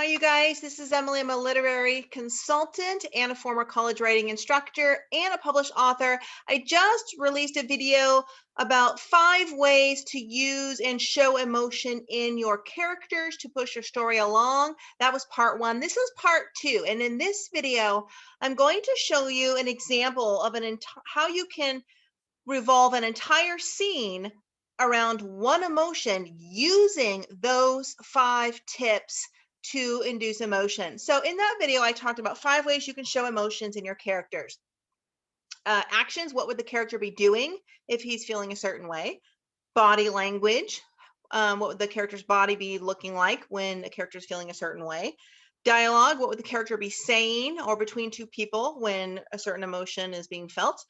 Hi, you guys. This is Emily. I'm a literary consultant and a former college writing instructor and a published author. I just released a video about 5 ways to use and show emotion in your characters to push your story along. That was part 1. This is part 2. And in this video, I'm going to show you an example of how you can revolve an entire scene around one emotion using those 5 tips to induce emotion. So in that video, I talked about 5 ways you can show emotions in your characters. Actions, what would the character be doing if he's feeling a certain way? Body language, what would the character's body be looking like when a character is feeling a certain way? Dialogue, what would the character be saying or between two people when a certain emotion is being felt?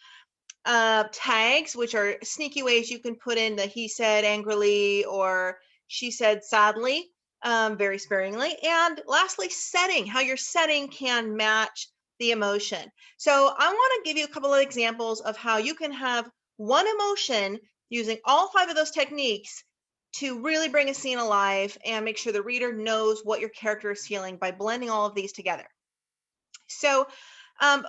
Tags, which are sneaky ways you can put in the he said angrily or she said sadly, very sparingly. And lastly, setting, how your setting can match the emotion. So I want to give you a couple of examples of how you can have one emotion using all 5 of those techniques to really bring a scene alive and make sure the reader knows what your character is feeling by blending all of these together. So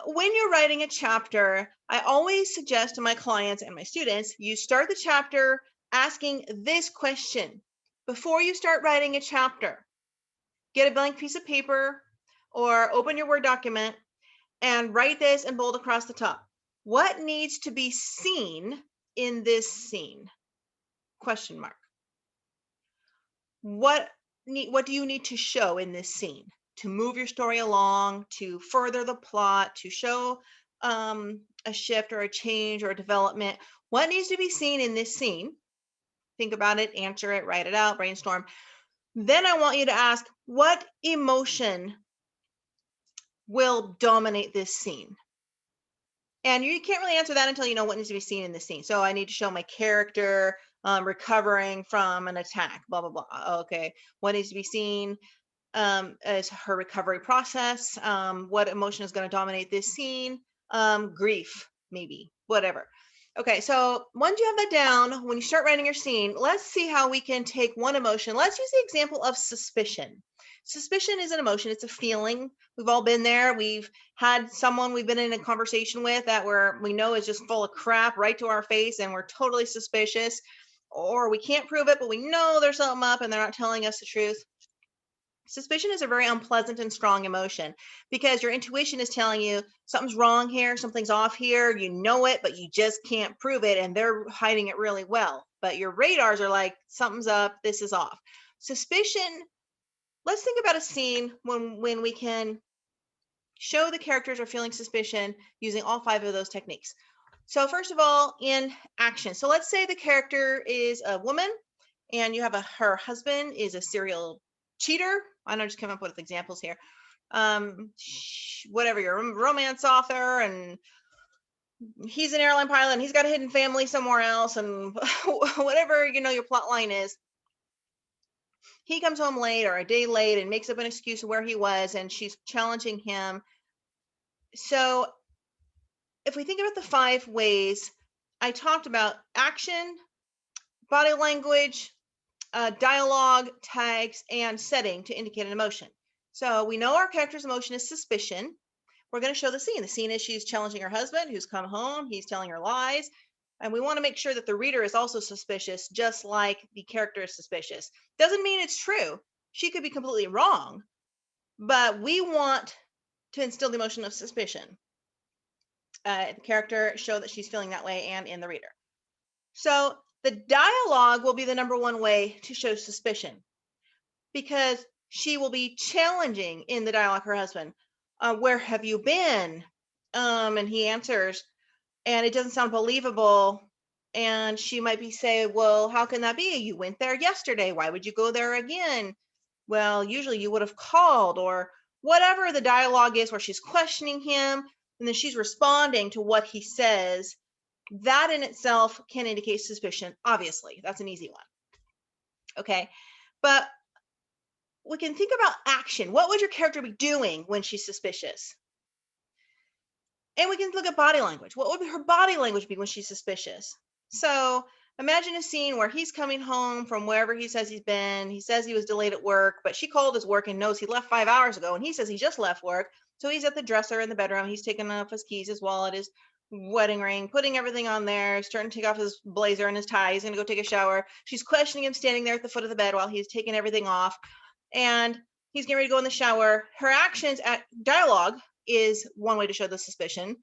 when you're writing a chapter, I always suggest to my clients and my students, you start the chapter asking this question. Before you start writing a chapter, get a blank piece of paper or open your Word document and write this in bold across the top. What needs to be seen in this scene? Question mark. What do you need to show in this scene to move your story along, to further the plot, to show a shift or a change or a development? What needs to be seen in this scene? Think about it, answer it, write it out, brainstorm. Then I want you to ask, what emotion will dominate this scene? And you can't really answer that until you know what needs to be seen in the scene. So I need to show my character recovering from an attack, blah, blah, blah. Okay. What needs to be seen is her recovery process. What emotion is going to dominate this scene? Grief, maybe, whatever. Okay, so once you have that down, when you start writing your scene, let's see how we can take one emotion. Let's use the example of suspicion. Suspicion is an emotion, it's a feeling. We've all been there. We've had someone we've been in a conversation with that we know is just full of crap right to our face and we're totally suspicious, or we can't prove it, but we know there's something up and they're not telling us the truth. Suspicion is a very unpleasant and strong emotion because your intuition is telling you something's wrong here, something's off here, you know it, but you just can't prove it, and they're hiding it really well. But your radars are like, something's up, this is off. Suspicion, let's think about a scene when we can show the characters are feeling suspicion using all 5 of those techniques. So first of all, in action. So let's say the character is a woman and you have her husband is a serial cheater. I know, just came up with examples here. Whatever, you're a romance author and he's an airline pilot and he's got a hidden family somewhere else and whatever, your plot line is. He comes home late or a day late and makes up an excuse of where he was and she's challenging him. So if we think about the 5 ways, I talked about action, body language, dialogue, tags, and setting to indicate an emotion. So we know our character's emotion is suspicion. We're going to show the scene. The scene is she's challenging her husband who's come home. He's telling her lies. And we want to make sure that the reader is also suspicious, just like the character is suspicious. Doesn't mean it's true. She could be completely wrong, but we want to instill the emotion of suspicion. The character show that she's feeling that way and in the reader. So the dialogue will be the number 1 way to show suspicion because she will be challenging in the dialogue her husband. Where have you been? And he answers, and it doesn't sound believable. And she might be saying, well, how can that be? You went there yesterday. Why would you go there again? Well, usually you would have called, or whatever the dialogue is where she's questioning him and then she's responding to what he says. That in itself can indicate suspicion. Obviously, that's an easy one. Okay, but we can think about action. What would your character be doing when she's suspicious? And we can look at body language. What would her body language be when she's suspicious? So Imagine a scene where he's coming home from wherever he says he's been. He says he was delayed at work, but she called his work and knows he left 5 hours ago. And he says he just left work. So he's at the dresser in the bedroom. He's taking off his keys, his wallet, his wedding ring, putting everything on there. He's starting to take off his blazer and his tie. He's going to go take a shower. She's questioning him standing there at the foot of the bed while he's taking everything off. And he's getting ready to go in the shower. Her actions at dialogue is one way to show the suspicion.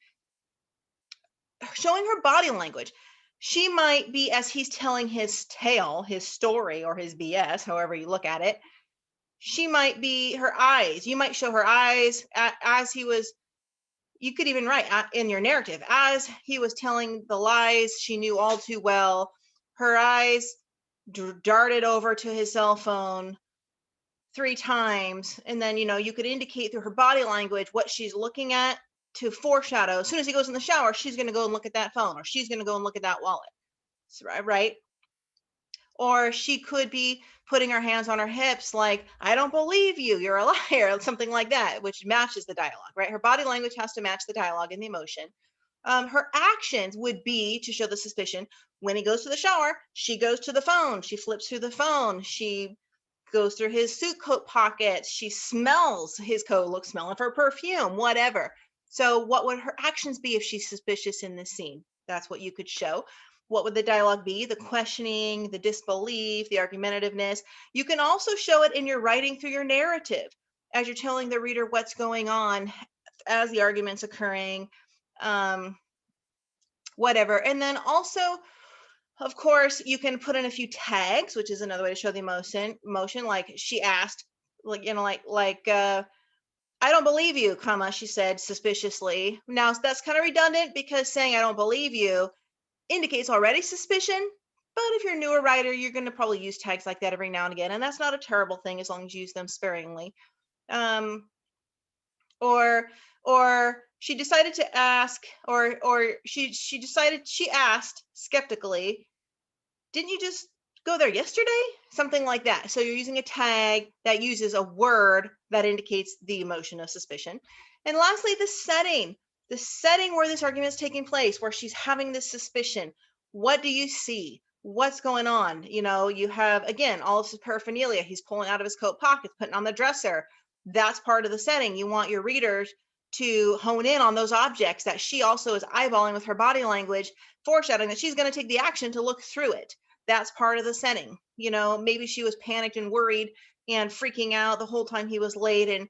Showing her body language. She might be, as he's telling his tale, his story, or his BS, however you look at it, she might be her eyes. You might show her eyes as he was, you could even write in your narrative, as he was telling the lies she knew all too well, her eyes darted over to his cell phone 3 times. And then, you could indicate through her body language what she's looking at to foreshadow. As soon as he goes in the shower, she's going to go and look at that phone, or she's going to go and look at that wallet. Right? Or she could be putting her hands on her hips like, I don't believe you, you're a liar, something like that, which matches the dialogue, right? Her body language has to match the dialogue and the emotion. Her actions would be to show the suspicion. When he goes to the shower, she goes to the phone. She flips through the phone. She goes through his suit coat pockets. She smells his coat, smelling for perfume, whatever. So what would her actions be if she's suspicious in this scene? That's what you could show. What would the dialogue be? The questioning, the disbelief, the argumentativeness. You can also show it in your writing through your narrative as you're telling the reader what's going on as the argument's occurring, whatever. And then also, of course, you can put in a few tags, which is another way to show the emotion. Like she asked, I don't believe you, comma, she said suspiciously. Now that's kind of redundant because saying I don't believe you indicates already suspicion. But if you're a newer writer, you're going to probably use tags like that every now and again. And that's not a terrible thing as long as you use them sparingly. Or she decided to ask, or she asked skeptically, didn't you just go there yesterday? Something like that. So you're using a tag that uses a word that indicates the emotion of suspicion. And lastly, the setting where this argument is taking place, where she's having this suspicion. What do you see? What's going on? You have, again, all of his paraphernalia. He's pulling out of his coat pockets, putting on the dresser. That's part of the setting. You want your readers to hone in on those objects that she also is eyeballing with her body language, foreshadowing that she's going to take the action to look through it. That's part of the setting. Maybe she was panicked and worried and freaking out the whole time he was late, and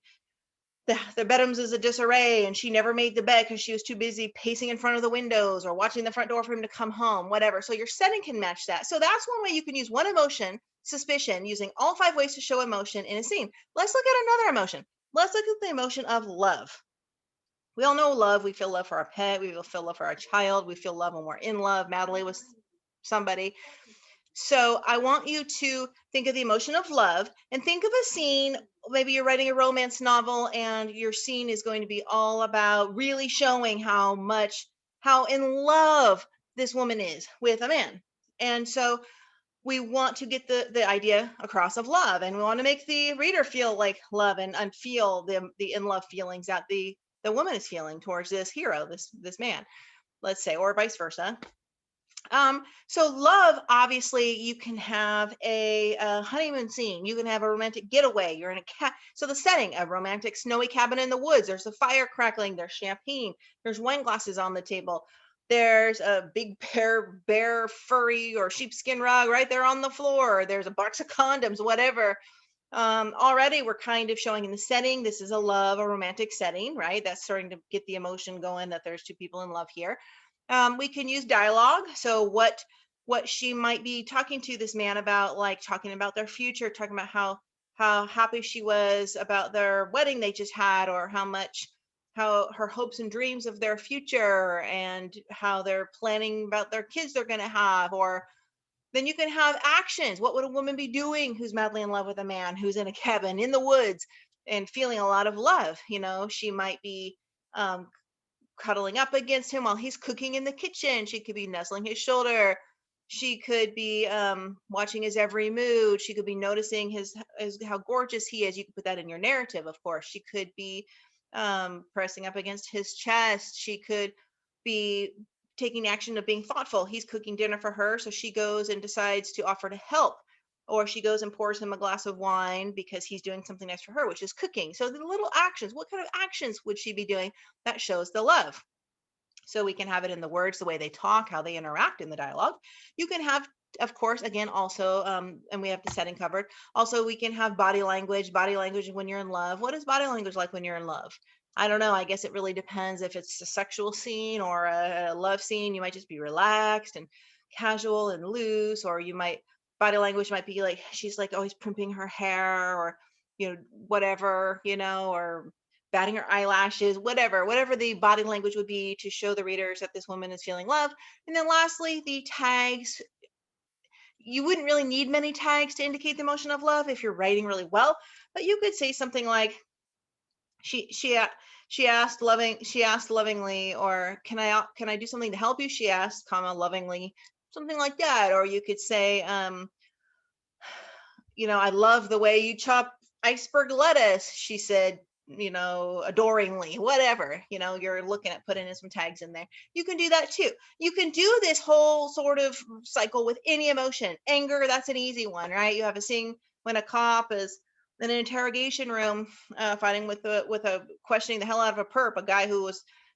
the bedrooms is a disarray, and she never made the bed because she was too busy pacing in front of the windows or watching the front door for him to come home, whatever. So your setting can match that. So that's one way you can use one emotion, suspicion, using all 5 ways to show emotion in a scene. Let's look at another emotion. Let's look at the emotion of love. We all know love. We feel love for our pet. We feel love for our child. We feel love when we're in love, madly with somebody. So I want you to think of the emotion of love and think of a scene. Maybe you're writing a romance novel and your scene is going to be all about really showing how in love this woman is with a man. And so we want to get the idea across of love, and we want to make the reader feel like love and feel the in love feelings that the woman is feeling towards this hero, this man, let's say, or vice versa. So love, obviously, you can have a honeymoon scene. You can have a romantic getaway. You're in so the setting, a romantic snowy cabin in the woods. There's a fire crackling. There's champagne. There's wine glasses on the table. There's a big bear furry or sheepskin rug right there on the floor. There's a box of condoms, whatever. Already we're kind of showing in the setting, this is a romantic setting, right? That's starting to get the emotion going that there's 2 people in love here. We can use dialogue. So what she might be talking to this man about, like talking about their future, talking about how happy she was about their wedding they just had, or how her hopes and dreams of their future, and how they're planning about their kids they're going to have. Or then you can have actions. What would a woman be doing who's madly in love with a man who's in a cabin in the woods and feeling a lot of love? She might be cuddling up against him while he's cooking in the kitchen. She could be nuzzling his shoulder. She could be watching his every mood. She could be noticing how gorgeous he is. You could put that in your narrative, of course. She could be pressing up against his chest. She could be taking action of being thoughtful. He's cooking dinner for her, so she goes and decides to offer to help. Or she goes and pours him a glass of wine because he's doing something nice for her, which is cooking. So the little actions, what kind of actions would she be doing that shows the love? So we can have it in the words, the way they talk, how they interact in the dialogue. You can have, of course, again, also, and we have the setting covered. Also, we can have body language when you're in love. What is body language like when you're in love? I don't know. I guess it really depends if it's a sexual scene or a love scene. You might just be relaxed and casual and loose, or you might, body language might be like, she's like always primping her hair, or, whatever, or batting her eyelashes, whatever the body language would be to show the readers that this woman is feeling love. And then lastly, the tags. You wouldn't really need many tags to indicate the emotion of love if you're writing really well, but you could say something like, she asked lovingly, or can I do something to help you? She asked, lovingly, something like that. Or you could say, I love the way you chop iceberg lettuce, she said, adoringly, whatever, you're looking at putting in some tags in there. You can do that too. You can do this whole sort of cycle with any emotion. Anger, that's an easy one, right? You have a scene when a cop is in an interrogation room, fighting with a questioning the hell out of a perp, a guy who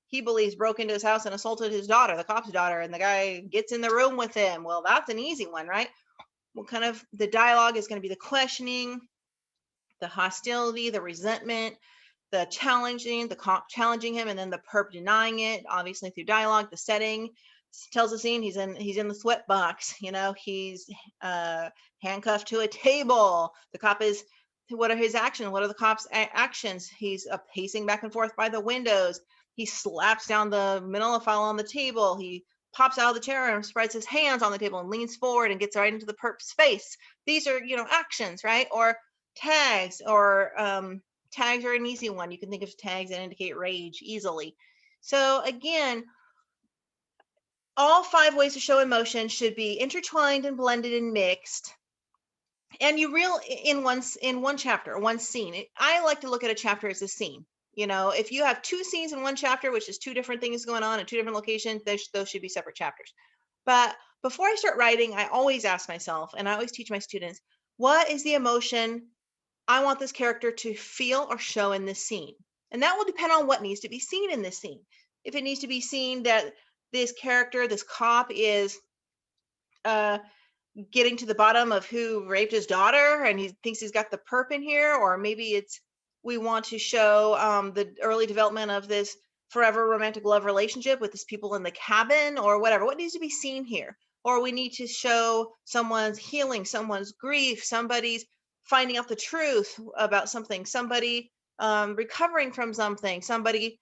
he believes broke into his house and assaulted his daughter, the cop's daughter, and the guy gets in the room with him. Well, that's an easy one, right? What kind of the dialogue is going to be the questioning, the hostility, the resentment, the challenging, the cop challenging him, and then the perp denying it, obviously through dialogue. The setting tells the scene he's in the sweat box, he's handcuffed to a table. The cop is, what are his actions? What are the cop's actions? He's pacing back and forth by the windows. He slaps down the manila file on the table. He pops out of the chair and spreads his hands on the table and leans forward and gets right into the perp's face. These are, actions, right? Or tags, or tags are an easy one. You can think of tags that indicate rage easily. So again, all 5 ways to show emotion should be intertwined and blended and mixed. And you reel in one chapter, one scene. I like to look at a chapter as a scene. If you have 2 scenes in one chapter, which is 2 different things going on in 2 different locations, those should be separate chapters. But before I start writing, I always ask myself, and I always teach my students, what is the emotion I want this character to feel or show in this scene? And that will depend on what needs to be seen in this scene. If it needs to be seen that this character, this cop, is getting to the bottom of who raped his daughter and he thinks he's got the perp in here, or maybe we want to show the early development of this forever romantic love relationship with these people in the cabin, or whatever. What needs to be seen here? Or we need to show someone's healing, someone's grief, somebody's finding out the truth about something, somebody recovering from something, somebody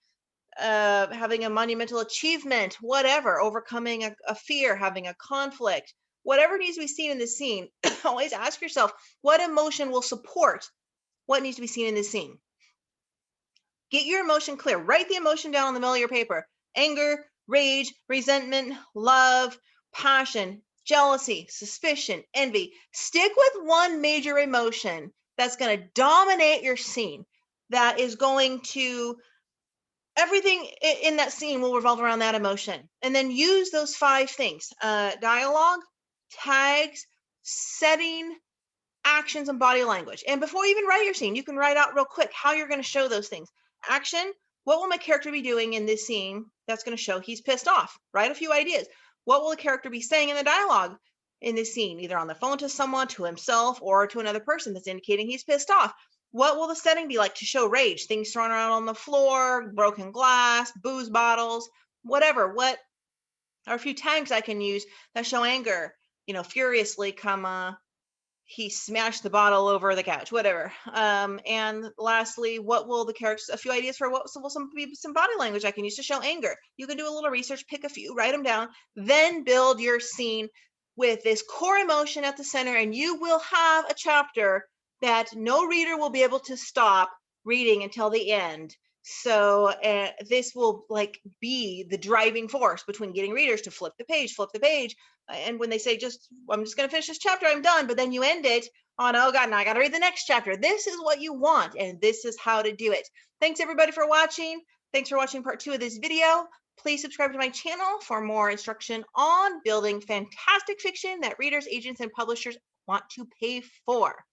having a monumental achievement, whatever, overcoming a fear, having a conflict, whatever needs to be seen in this scene. Always ask yourself, what emotion will support what needs to be seen in this scene? Get your emotion clear. Write the emotion down on the middle of your paper. Anger, rage, resentment, love, passion, jealousy, suspicion, envy. Stick with one major emotion that's going to dominate your scene, that is going to, everything in that scene will revolve around that emotion. And then use those 5 things: dialogue, tags, setting, actions, and body language. And before you even write your scene, you can write out real quick how you're going to show those things. Action: what will my character be doing in this scene that's going to show he's pissed off? Write a few ideas. What will the character be saying in the dialogue in this scene, either on the phone to someone, to himself, or to another person, that's indicating he's pissed off? What will the setting be like to show rage? Things thrown around on the floor, broken glass, booze bottles, whatever. What are a few tags I can use that show anger? Furiously, he smashed the bottle over the couch, whatever. And lastly, what will the characters, a few ideas for what will some body language I can use to show anger. You can do a little research, pick a few, write them down, then build your scene with this core emotion at the center, and you will have a chapter that no reader will be able to stop reading until the end. So this will be the driving force between getting readers to flip the page. And when they say, I'm just going to finish this chapter, I'm done. But then you end it on, oh God, now I got to read the next chapter. This is what you want, and this is how to do it. Thanks everybody for watching. Thanks for watching part 2 of this video. Please subscribe to my channel for more instruction on building fantastic fiction that readers, agents, and publishers want to pay for.